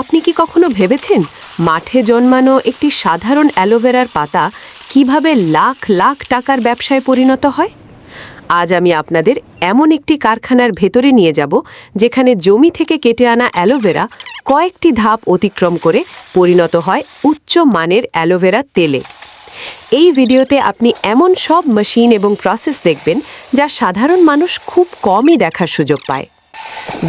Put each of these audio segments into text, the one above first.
আপনি কি কখনো ভেবেছেন মাঠে জন্মানো একটি সাধারণ অ্যালোভেরার পাতা কিভাবে লাখ লাখ টাকার ব্যবসায় পরিণত হয়? আজ আমি আপনাদের এমন একটি কারখানার ভেতরে নিয়ে যাব যেখানে জমি থেকে কেটে আনা অ্যালোভেরা কয়েকটি ধাপ অতিক্রম করে পরিণত হয় উচ্চ মানের অ্যালোভেরা তেলে। এই ভিডিওতে আপনি এমন সব মেশিন এবং প্রসেস দেখবেন যা সাধারণ মানুষ খুব কমই দেখার সুযোগ পায়।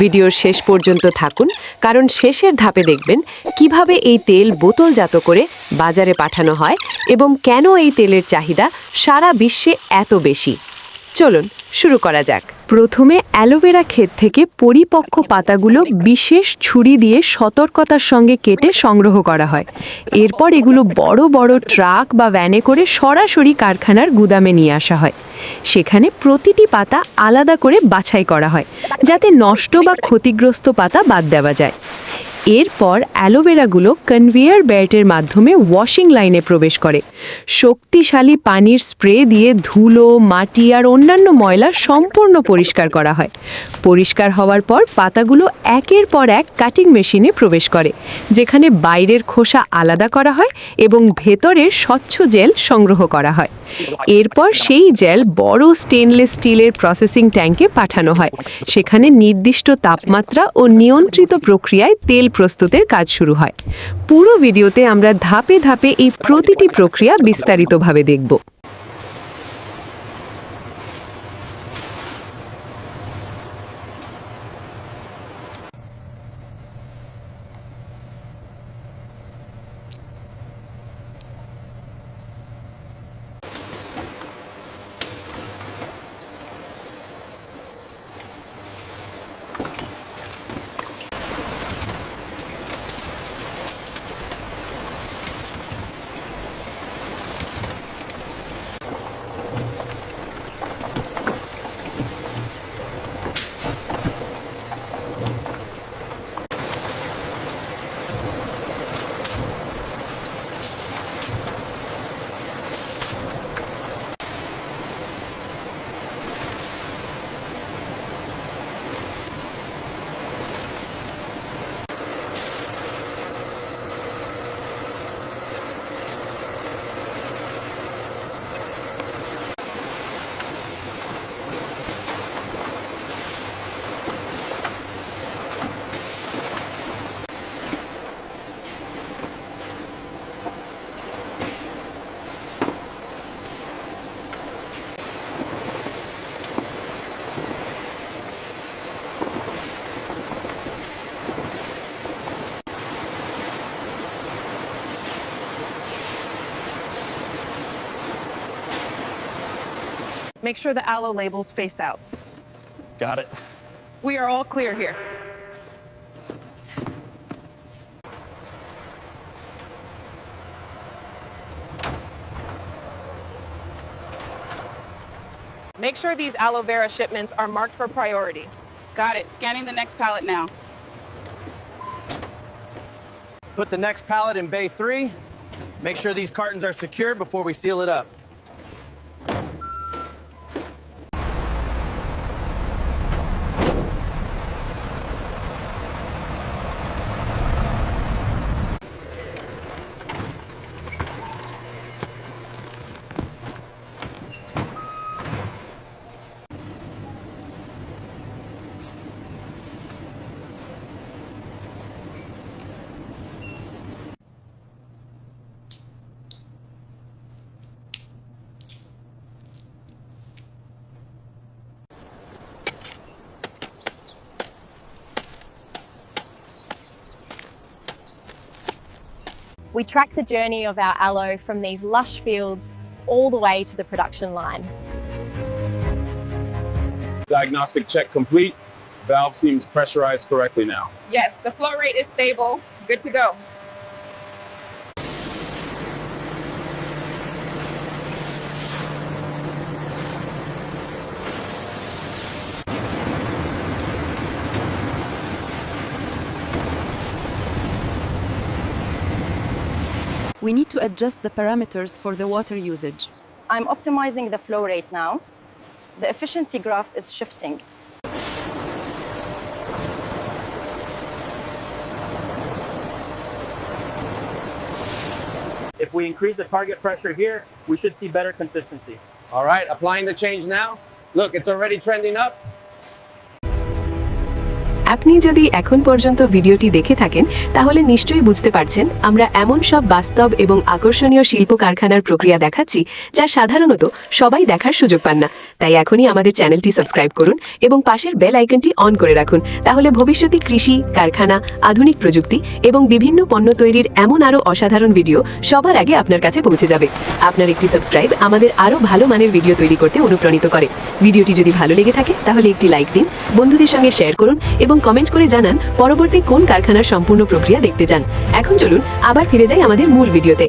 ভিডিওর শেষ পর্যন্ত থাকুন, কারণ শেষের ধাপে দেখবেন কিভাবে এই তেল বোতলজাত করে বাজারে পাঠানো হয় এবং কেন এই তেলের চাহিদা সারা বিশ্বে এত বেশি। চলুন শুরু করা যাক। প্রথমে অ্যালোভেরা ক্ষেত থেকে পরিপক্ক পাতাগুলো বিশেষ ছুরি দিয়ে সতর্কতার সঙ্গে কেটে সংগ্রহ করা হয়। এরপর এগুলো বড় বড় ট্রাক বা ভ্যানে করে সরাসরি কারখানার গুদামে নিয়ে আসা হয়। সেখানে প্রতিটি পাতা আলাদা করে বাছাই করা হয়, যাতে নষ্ট বা ক্ষতিগ্রস্ত পাতা বাদ দেওয়া যায়। এরপর অ্যালোভেরাগুলো কনভেয়ার বেল্টের মাধ্যমে ওয়াশিং লাইনে প্রবেশ করে। শক্তিশালী পানির স্প্রে দিয়ে ধুলো, মাটি আর অন্যান্য ময়লা সম্পূর্ণ পরিষ্কার করা হয়। পরিষ্কার হওয়ার পর পাতাগুলো একের পর এক কাটিং মেশিনে প্রবেশ করে, যেখানে বাইরের খোসা আলাদা করা হয় এবং ভেতরের স্বচ্ছ জেল সংগ্রহ করা হয়। এরপর সেই জেল বড় স্টেনলেস স্টিলের প্রসেসিং ট্যাঙ্কে পাঠানো হয়। সেখানে নির্দিষ্ট তাপমাত্রা ও নিয়ন্ত্রিত প্রক্রিয়ায় তেল প্রস্তুতের কাজ শুরু হয়। পুরো ভিডিওতে আমরা ধাপে ধাপে এই প্রতিটি প্রক্রিয়া বিস্তারিতভাবে দেখব। Make sure the aloe labels face out. Got it. We are all clear here. Make sure these aloe vera shipments are marked for priority. Got it. Scanning the next pallet now. Put the next pallet in bay 3. Make sure these cartons are secured before we seal it up. We track the journey of our aloe from these lush fields all the way to the production line. Diagnostic check complete. Valve seems pressurized correctly now. Yes, the flow rate is stable. Good to go. We need to adjust the parameters for the water usage. I'm optimizing the flow rate now. The efficiency graph is shifting. If we increase the target pressure here, we should see better consistency. All right, applying the change now. Look, it's already trending up. আপনি যদি এখন পর্যন্ত ভিডিওটি দেখে থাকেন তাহলে নিশ্চয়ই বুঝতে পারছেন আমরা এমন সব বাস্তব এবং আকর্ষণীয় শিল্প কারখানার প্রক্রিয়া দেখাচ্ছি যা সাধারণত সবাই দেখার সুযোগ পান না। তাই এখনই আমাদের চ্যানেলটি সাবস্ক্রাইব করুন এবং পাশের বেল আইকনটি অন করে রাখুন, তাহলে ভবিষ্যতে কৃষি, কারখানা, আধুনিক প্রযুক্তি এবং বিভিন্ন পণ্য তৈরির এমন আরও অসাধারণ ভিডিও সবার আগে আপনার কাছে পৌঁছে যাবে। আপনার একটি সাবস্ক্রাইব আমাদের আরও ভালো মানের ভিডিও তৈরি করতে অনুপ্রাণিত করে। ভিডিওটি যদি ভালো লেগে থাকে তাহলে একটি লাইক দিন, বন্ধুদের সঙ্গে শেয়ার করুন এবং কমেন্ট করে জানান পরবর্তী কোন কারখানার সম্পূর্ণ প্রক্রিয়া দেখতে চান। এখন চলুন আবার ফিরে যাই আমাদের মূল ভিডিওতে।